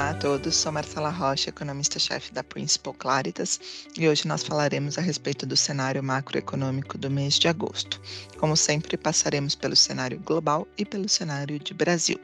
Olá a todos, sou Marcela Rocha, economista-chefe da Principal Claritas, e hoje nós falaremos a respeito do cenário macroeconômico do mês de agosto. Como sempre, passaremos pelo cenário global e pelo cenário de Brasil.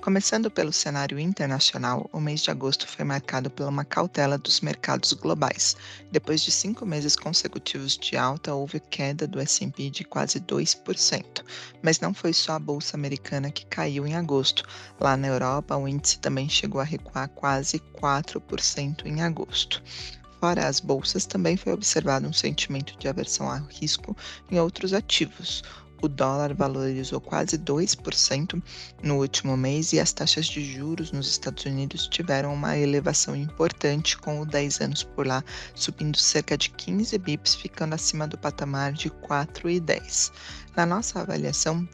Começando pelo cenário internacional, o mês de agosto foi marcado por uma cautela dos mercados globais. Depois de 5 meses consecutivos de alta, houve queda do S&P de quase 2%. Mas não foi só a bolsa americana que caiu em agosto. Lá na Europa, o índice também chegou a recuar quase 4% em agosto. Fora as bolsas, também foi observado um sentimento de aversão ao risco em outros ativos. O dólar valorizou quase 2% no último mês e as taxas de juros nos Estados Unidos tiveram uma elevação importante, com o 10 anos por lá subindo cerca de 15 bips, ficando acima do patamar de 4,10. Na nossa avaliação,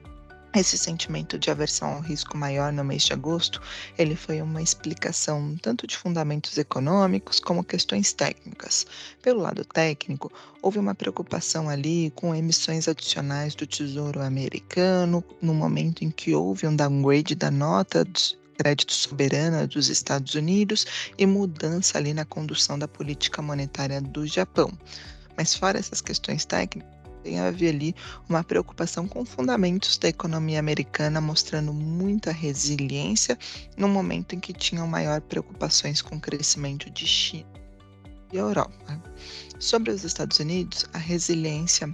esse sentimento de aversão ao risco maior no mês de agosto, ele foi uma explicação tanto de fundamentos econômicos como questões técnicas. Pelo lado técnico, houve uma preocupação ali com emissões adicionais do Tesouro Americano, no momento em que houve um downgrade da nota de crédito soberana dos Estados Unidos e mudança ali na condução da política monetária do Japão. Mas fora essas questões técnicas, tem havia ali uma preocupação com fundamentos da economia americana, mostrando muita resiliência no momento em que tinham maior preocupações com o crescimento de China e Europa. Sobre os Estados Unidos, a resiliência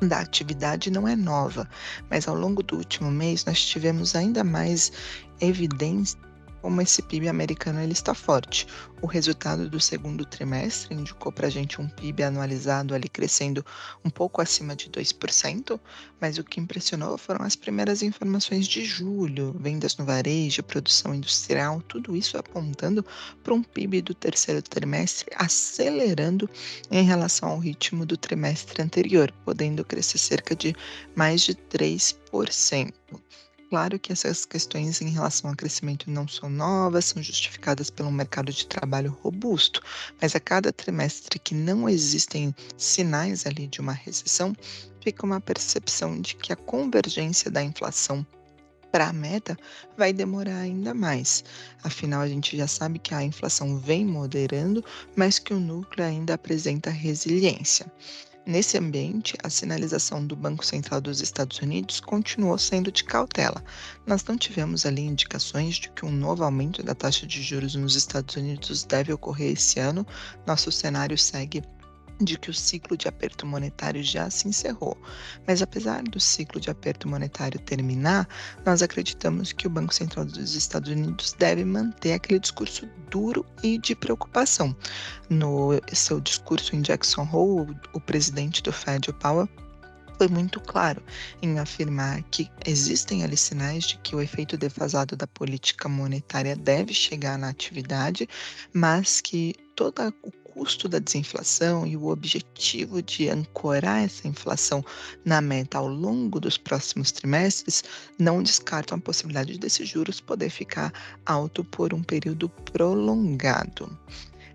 da atividade não é nova, mas ao longo do último mês nós tivemos ainda mais evidência como esse PIB americano ele está forte. O resultado do segundo trimestre indicou para a gente um PIB anualizado ali crescendo um pouco acima de 2%, mas o que impressionou foram as primeiras informações de julho, vendas no varejo, produção industrial, tudo isso apontando para um PIB do terceiro trimestre acelerando em relação ao ritmo do trimestre anterior, podendo crescer cerca de mais de 3%. Claro que essas questões em relação ao crescimento não são novas, são justificadas pelo mercado de trabalho robusto, mas a cada trimestre que não existem sinais ali de uma recessão, fica uma percepção de que a convergência da inflação para a meta vai demorar ainda mais. Afinal, a gente já sabe que a inflação vem moderando, mas que o núcleo ainda apresenta resiliência. Nesse ambiente, a sinalização do Banco Central dos Estados Unidos continuou sendo de cautela. Nós não tivemos ali indicações de que um novo aumento da taxa de juros nos Estados Unidos deve ocorrer esse ano. Nosso cenário segue de que o ciclo de aperto monetário já se encerrou. Mas apesar do ciclo de aperto monetário terminar, nós acreditamos que o Banco Central dos Estados Unidos deve manter aquele discurso duro e de preocupação. No seu discurso em Jackson Hole, o presidente do Fed, o Powell, foi muito claro em afirmar que existem ali sinais de que o efeito defasado da política monetária deve chegar na atividade, mas que todo o custo da desinflação e o objetivo de ancorar essa inflação na meta ao longo dos próximos trimestres não descartam a possibilidade desse juros poder ficar alto por um período prolongado.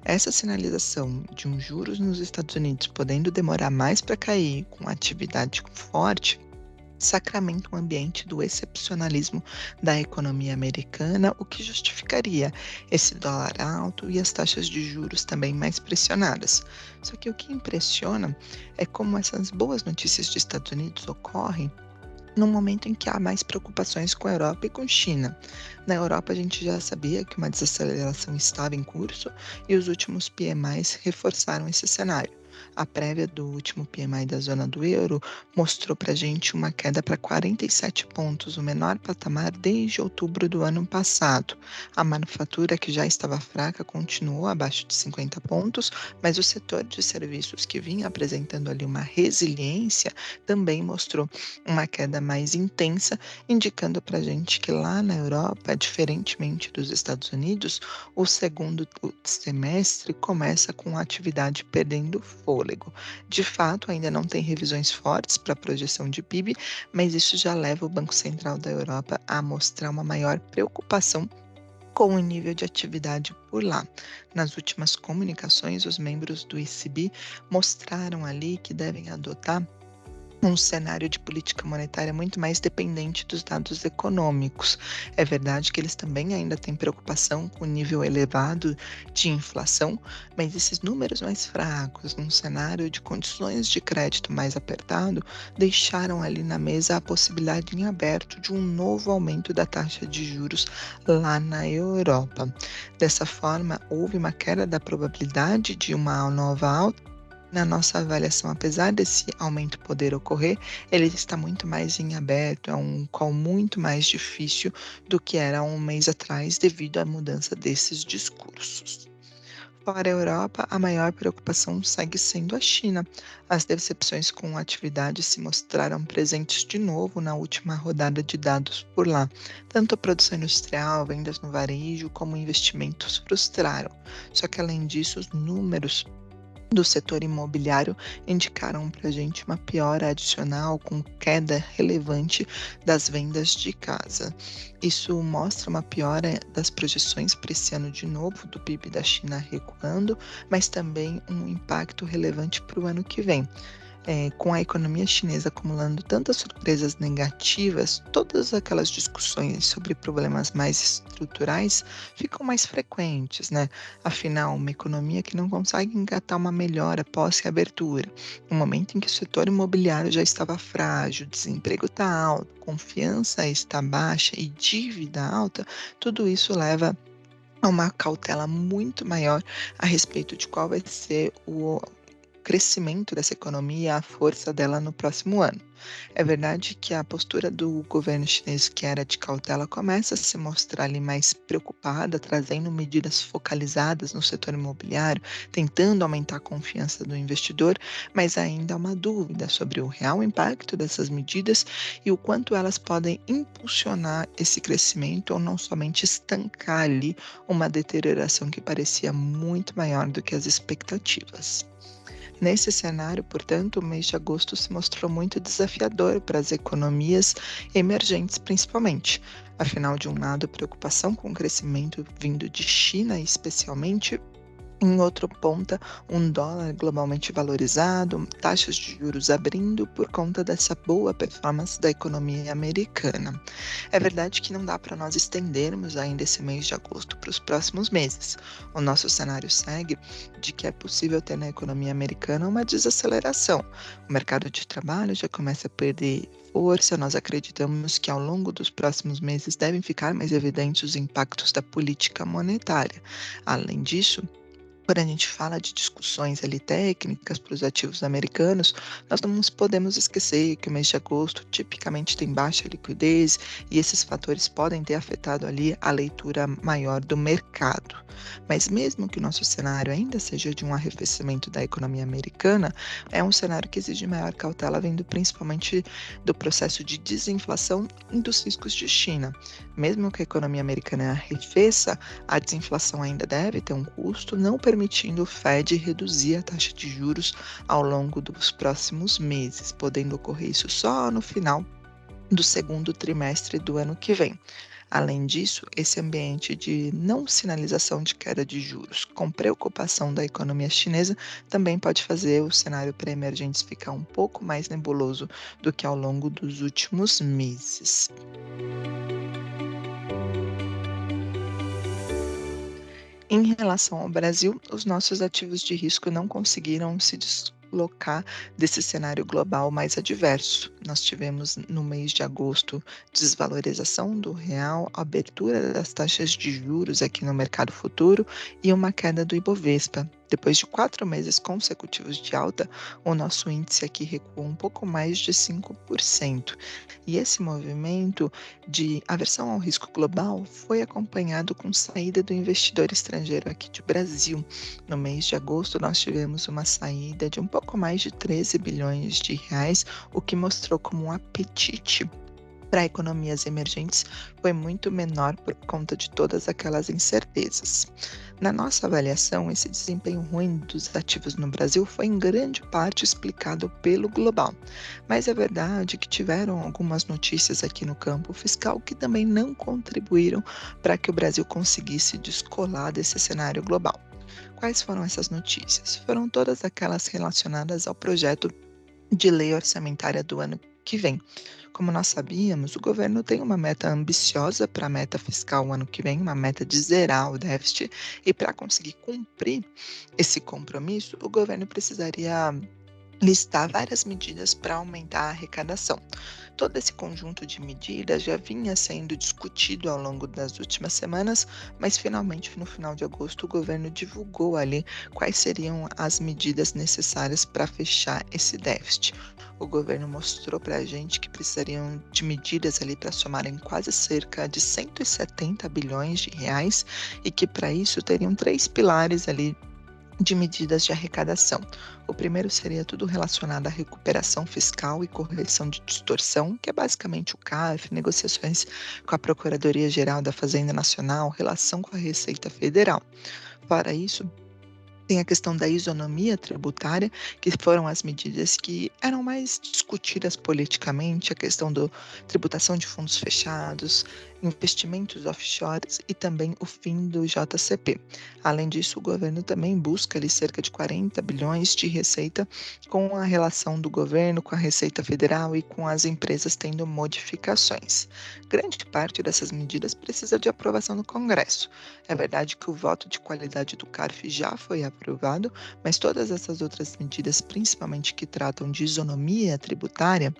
Essa sinalização de um juros nos Estados Unidos podendo demorar mais para cair com atividade forte sacramenta um ambiente do excepcionalismo da economia americana, o que justificaria esse dólar alto e as taxas de juros também mais pressionadas. Só que o que impressiona é como essas boas notícias dos Estados Unidos ocorrem no momento em que há mais preocupações com a Europa e com China. Na Europa, a gente já sabia que uma desaceleração estava em curso e os últimos PMIs reforçaram esse cenário. A prévia do último PMI da zona do euro mostrou para a gente uma queda para 47 pontos, o menor patamar desde outubro do ano passado. A manufatura, que já estava fraca, continuou abaixo de 50 pontos, mas o setor de serviços, que vinha apresentando ali uma resiliência, também mostrou uma queda mais intensa, indicando para a gente que lá na Europa, diferentemente dos Estados Unidos, o segundo semestre começa com a atividade perdendo fôlego. De fato, ainda não tem revisões fortes para a projeção de PIB, mas isso já leva o Banco Central da Europa a mostrar uma maior preocupação com o nível de atividade por lá. Nas últimas comunicações, os membros do ECB mostraram ali que devem adotar um cenário de política monetária muito mais dependente dos dados econômicos. É verdade que eles também ainda têm preocupação com o nível elevado de inflação, mas esses números mais fracos, num cenário de condições de crédito mais apertado, deixaram ali na mesa a possibilidade em aberto de um novo aumento da taxa de juros lá na Europa. Dessa forma, houve uma queda da probabilidade de uma nova alta. Na nossa avaliação, apesar desse aumento poder ocorrer, ele está muito mais em aberto, é um call muito mais difícil do que era há um mês atrás, devido à mudança desses discursos. Fora a Europa, a maior preocupação segue sendo a China. As decepções com a atividade se mostraram presentes de novo na última rodada de dados por lá. Tanto a produção industrial, vendas no varejo, como investimentos frustraram. Só que, além disso, os números do setor imobiliário indicaram para a gente uma piora adicional com queda relevante das vendas de casa. Isso mostra uma piora das projeções para esse ano de novo do PIB da China recuando, mas também um impacto relevante para o ano que vem. Com a economia chinesa acumulando tantas surpresas negativas, todas aquelas discussões sobre problemas mais estruturais ficam mais frequentes, né? Afinal, uma economia que não consegue engatar uma melhora após reabertura, no momento em que o setor imobiliário já estava frágil, desemprego está alto, confiança está baixa e dívida alta, tudo isso leva a uma cautela muito maior a respeito de qual vai ser o crescimento dessa economia, a força dela no próximo ano. É verdade que a postura do governo chinês, que era de cautela, começa a se mostrar ali mais preocupada, trazendo medidas focalizadas no setor imobiliário, tentando aumentar a confiança do investidor, mas ainda há uma dúvida sobre o real impacto dessas medidas e o quanto elas podem impulsionar esse crescimento ou não somente estancar ali uma deterioração que parecia muito maior do que as expectativas. Nesse cenário, portanto, o mês de agosto se mostrou muito desafiador para as economias emergentes, principalmente. Afinal, de um lado, preocupação com o crescimento vindo de China, especialmente, em outro ponta, um dólar globalmente valorizado, taxas de juros abrindo por conta dessa boa performance da economia americana. É verdade que não dá para nós estendermos ainda esse mês de agosto para os próximos meses. O nosso cenário segue de que é possível ter na economia americana uma desaceleração. O mercado de trabalho já começa a perder força, nós acreditamos que ao longo dos próximos meses devem ficar mais evidentes os impactos da política monetária. Além disso, quando a gente fala de discussões ali técnicas para os ativos americanos, nós não nos podemos esquecer que o mês de agosto tipicamente tem baixa liquidez e esses fatores podem ter afetado ali a leitura maior do mercado. Mas mesmo que o nosso cenário ainda seja de um arrefecimento da economia americana, é um cenário que exige maior cautela vindo principalmente do processo de desinflação e dos riscos de China. Mesmo que a economia americana arrefeça, a desinflação ainda deve ter um custo, não permitindo o Fed reduzir a taxa de juros ao longo dos próximos meses, podendo ocorrer isso só no final do segundo trimestre do ano que vem. Além disso, esse ambiente de não sinalização de queda de juros, com preocupação da economia chinesa, também pode fazer o cenário para emergentes ficar um pouco mais nebuloso do que ao longo dos últimos meses. Em relação ao Brasil, os nossos ativos de risco não conseguiram se deslocar desse cenário global mais adverso. Nós tivemos no mês de agosto desvalorização do real, abertura das taxas de juros aqui no mercado futuro e uma queda do Ibovespa. Depois de 4 meses consecutivos de alta, o nosso índice aqui recuou um pouco mais de 5%. E esse movimento de aversão ao risco global foi acompanhado com saída do investidor estrangeiro aqui do Brasil. No mês de agosto, nós tivemos uma saída de um pouco mais de 13 bilhões de reais, o que mostrou como um apetite para economias emergentes foi muito menor por conta de todas aquelas incertezas. Na nossa avaliação, esse desempenho ruim dos ativos no Brasil foi em grande parte explicado pelo global, mas é verdade que tiveram algumas notícias aqui no campo fiscal que também não contribuíram para que o Brasil conseguisse descolar desse cenário global. Quais foram essas notícias? Foram todas aquelas relacionadas ao projeto de lei orçamentária do ano que vem. Como nós sabíamos, o governo tem uma meta ambiciosa para a meta fiscal ano que vem, uma meta de zerar o déficit, e para conseguir cumprir esse compromisso, o governo precisaria listar várias medidas para aumentar a arrecadação. Todo esse conjunto de medidas já vinha sendo discutido ao longo das últimas semanas, mas finalmente, no final de agosto, o governo divulgou ali quais seriam as medidas necessárias para fechar esse déficit. O governo mostrou para a gente que precisariam de medidas ali para somarem quase cerca de 170 bilhões de reais e que para isso teriam três pilares ali de medidas de arrecadação. O primeiro seria tudo relacionado à recuperação fiscal e correção de distorção, que é basicamente o CARF, negociações com a Procuradoria-Geral da Fazenda Nacional, relação com a Receita Federal. Fora isso, tem a questão da isonomia tributária, que foram as medidas que eram mais discutidas politicamente, a questão da tributação de fundos fechados, investimentos offshores e também o fim do JCP. Além disso, o governo também busca ali cerca de 40 bilhões de receita com a relação do governo com a Receita Federal e com as empresas tendo modificações. Grande parte dessas medidas precisa de aprovação no Congresso. É verdade que o voto de qualidade do CARF já foi aprovado, mas todas essas outras medidas, principalmente que tratam de isonomia tributária,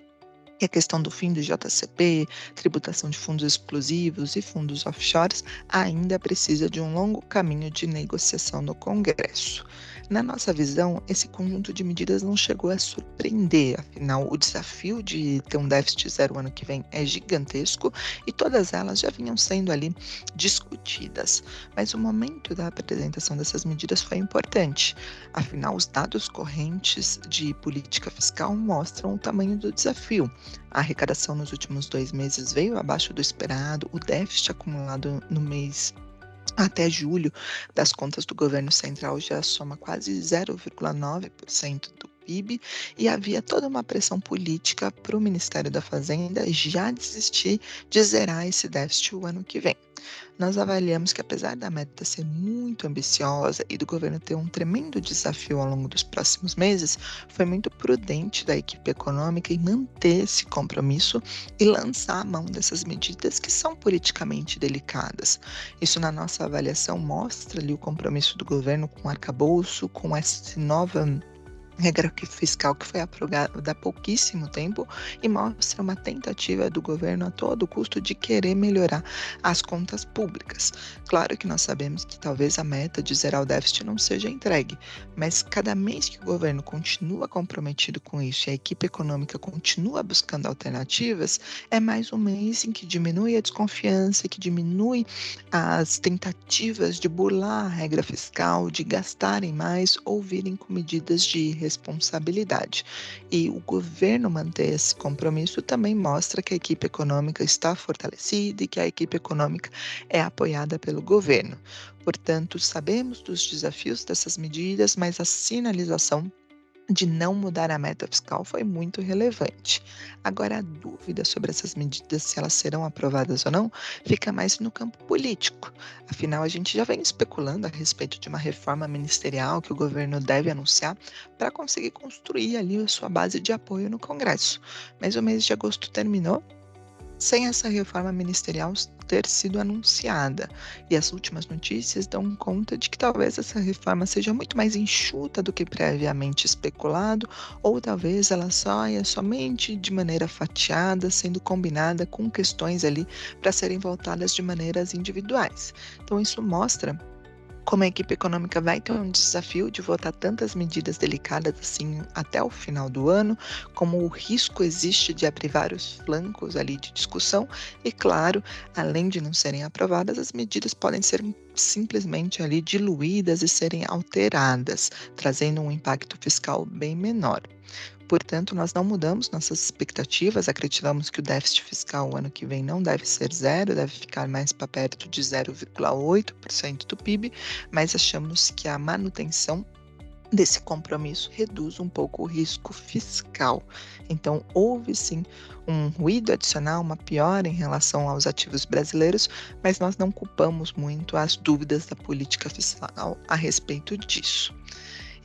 e a questão do fim do JCP, tributação de fundos exclusivos e fundos offshores, ainda precisa de um longo caminho de negociação no Congresso. Na nossa visão, esse conjunto de medidas não chegou a surpreender, afinal, o desafio de ter um déficit zero ano que vem é gigantesco e todas elas já vinham sendo ali discutidas. Mas o momento da apresentação dessas medidas foi importante, afinal, os dados correntes de política fiscal mostram o tamanho do desafio. A arrecadação nos últimos 2 meses veio abaixo do esperado, o déficit acumulado no mês até julho das contas do governo central já soma quase 0,9% do PIB e havia toda uma pressão política para o Ministério da Fazenda já desistir de zerar esse déficit o ano que vem. Nós avaliamos que, apesar da meta ser muito ambiciosa e do governo ter um tremendo desafio ao longo dos próximos meses, foi muito prudente da equipe econômica em manter esse compromisso e lançar a mão dessas medidas que são politicamente delicadas. Isso, na nossa avaliação, mostra ali o compromisso do governo com o arcabouço, com essa nova regra fiscal que foi aprovada há pouquíssimo tempo e mostra uma tentativa do governo a todo custo de querer melhorar as contas públicas. Claro que nós sabemos que talvez a meta de zerar o déficit não seja entregue, mas cada mês que o governo continua comprometido com isso e a equipe econômica continua buscando alternativas, é mais um mês em que diminui a desconfiança, que diminui as tentativas de burlar a regra fiscal, de gastarem mais ou virem com medidas de responsabilidade. E o governo manter esse compromisso também mostra que a equipe econômica está fortalecida e que a equipe econômica é apoiada pelo governo. Portanto, sabemos dos desafios dessas medidas, mas a sinalização de não mudar a meta fiscal foi muito relevante. Agora, a dúvida sobre essas medidas, se elas serão aprovadas ou não, fica mais no campo político. Afinal, a gente já vem especulando a respeito de uma reforma ministerial que o governo deve anunciar para conseguir construir ali a sua base de apoio no Congresso. Mas o mês de agosto terminou sem essa reforma ministerial ter sido anunciada. E as últimas notícias dão conta de que talvez essa reforma seja muito mais enxuta do que previamente especulado, ou talvez ela saia somente de maneira fatiada, sendo combinada com questões ali para serem voltadas de maneiras individuais. Então, isso mostra como a equipe econômica vai ter um desafio de votar tantas medidas delicadas assim até o final do ano, como o risco existe de abrir vários flancos ali de discussão e, claro, além de não serem aprovadas, as medidas podem ser simplesmente ali diluídas e serem alteradas, trazendo um impacto fiscal bem menor. Portanto, nós não mudamos nossas expectativas, acreditamos que o déficit fiscal o ano que vem não deve ser zero, deve ficar mais para perto de 0,8% do PIB, mas achamos que a manutenção desse compromisso reduz um pouco o risco fiscal. Então, houve sim um ruído adicional, uma piora em relação aos ativos brasileiros, mas nós não culpamos muito as dúvidas da política fiscal a respeito disso.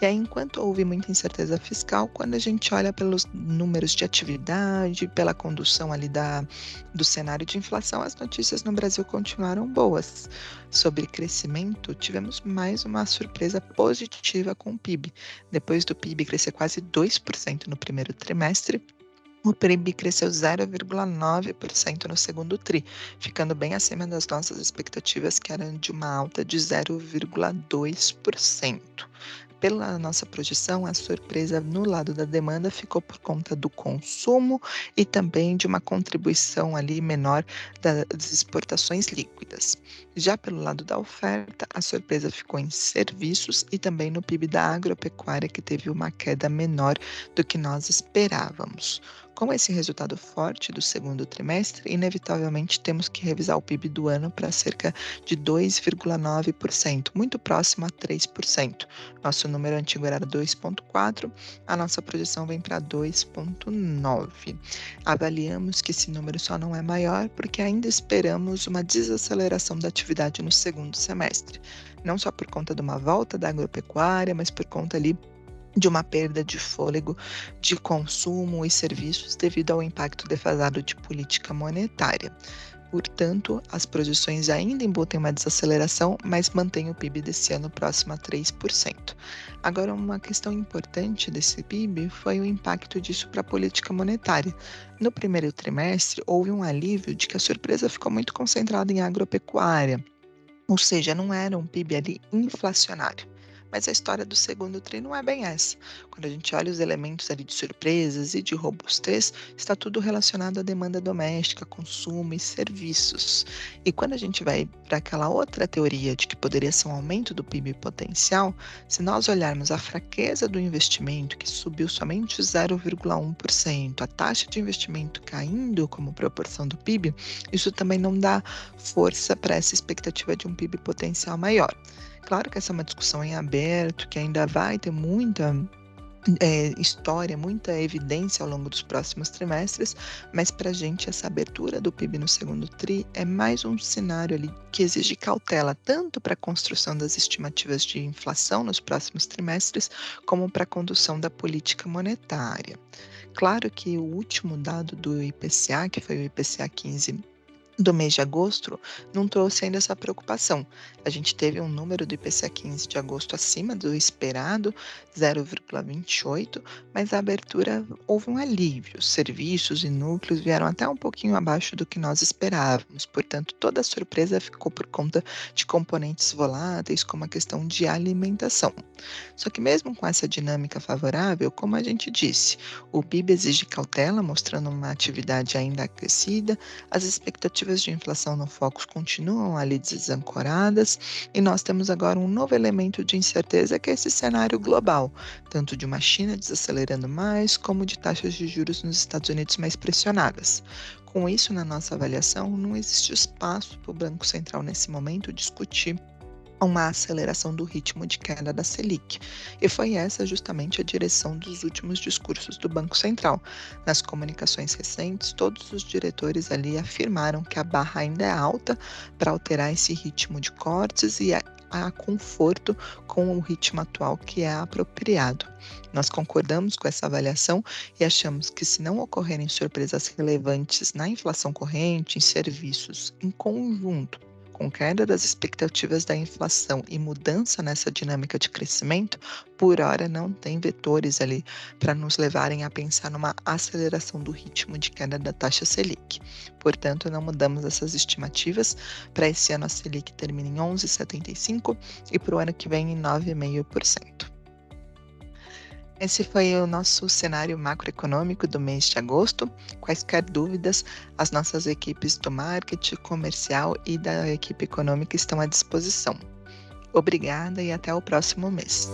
E aí, enquanto houve muita incerteza fiscal, quando a gente olha pelos números de atividade, pela condução ali do cenário de inflação, as notícias no Brasil continuaram boas. Sobre crescimento, tivemos mais uma surpresa positiva com o PIB. Depois do PIB crescer quase 2% no primeiro trimestre, o PIB cresceu 0,9% no segundo tri, ficando bem acima das nossas expectativas, que eram de uma alta de 0,2%. Pela nossa projeção, a surpresa no lado da demanda ficou por conta do consumo e também de uma contribuição ali menor das exportações líquidas. Já pelo lado da oferta, a surpresa ficou em serviços e também no PIB da agropecuária, que teve uma queda menor do que nós esperávamos. Com esse resultado forte do segundo trimestre, inevitavelmente temos que revisar o PIB do ano para cerca de 2,9%, muito próximo a 3%. Nosso número antigo era 2,4%, a nossa projeção vem para 2,9%. Avaliamos que esse número só não é maior porque ainda esperamos uma desaceleração da atividade no segundo semestre, não só por conta de uma volta da agropecuária, mas por conta ali de uma perda de fôlego de consumo e serviços devido ao impacto defasado de política monetária. Portanto, as projeções ainda embutem uma desaceleração, mas mantêm o PIB desse ano próximo a 3%. Agora, uma questão importante desse PIB foi o impacto disso para a política monetária. No primeiro trimestre, houve um alívio de que a surpresa ficou muito concentrada em agropecuária, ou seja, não era um PIB ali inflacionário. Mas a história do segundo tri não é bem essa. Quando a gente olha os elementos ali de surpresas e de robustez, está tudo relacionado à demanda doméstica, consumo e serviços. E quando a gente vai para aquela outra teoria de que poderia ser um aumento do PIB potencial, se nós olharmos a fraqueza do investimento, que subiu somente 0,1%, a taxa de investimento caindo como proporção do PIB, isso também não dá força para essa expectativa de um PIB potencial maior. Claro que essa é uma discussão em aberto, que ainda vai ter muita história, muita evidência ao longo dos próximos trimestres, mas para a gente essa abertura do PIB no segundo tri é mais um cenário ali que exige cautela, tanto para a construção das estimativas de inflação nos próximos trimestres, como para a condução da política monetária. Claro que o último dado do IPCA, que foi o IPCA 15 do mês de agosto, não trouxe ainda essa preocupação. A gente teve um número do IPCA 15 de agosto acima do esperado, 0,28, mas a abertura houve um alívio. Serviços e núcleos vieram até um pouquinho abaixo do que nós esperávamos. Portanto, toda a surpresa ficou por conta de componentes voláteis, como a questão de alimentação. Só que mesmo com essa dinâmica favorável, como a gente disse, o PIB exige cautela, mostrando uma atividade ainda aquecida, as expectativas de inflação no Focus continuam ali desancoradas e nós temos agora um novo elemento de incerteza que é esse cenário global, tanto de uma China desacelerando mais, como de taxas de juros nos Estados Unidos mais pressionadas. Com isso, na nossa avaliação, não existe espaço para o Banco Central nesse momento discutir uma aceleração do ritmo de queda da Selic. E foi essa justamente a direção dos últimos discursos do Banco Central. Nas comunicações recentes, todos os diretores ali afirmaram que a barra ainda é alta para alterar esse ritmo de cortes e há conforto com o ritmo atual que é apropriado. Nós concordamos com essa avaliação e achamos que, se não ocorrerem surpresas relevantes na inflação corrente, em serviços, em conjunto, com queda das expectativas da inflação e mudança nessa dinâmica de crescimento, por hora não tem vetores ali para nos levarem a pensar numa aceleração do ritmo de queda da taxa Selic. Portanto, não mudamos essas estimativas. Para esse ano, a Selic termina em 11,75 e para o ano que vem em 9,5%. Esse foi o nosso cenário macroeconômico do mês de agosto. Quaisquer dúvidas, as nossas equipes do marketing, comercial e da equipe econômica estão à disposição. Obrigada e até o próximo mês.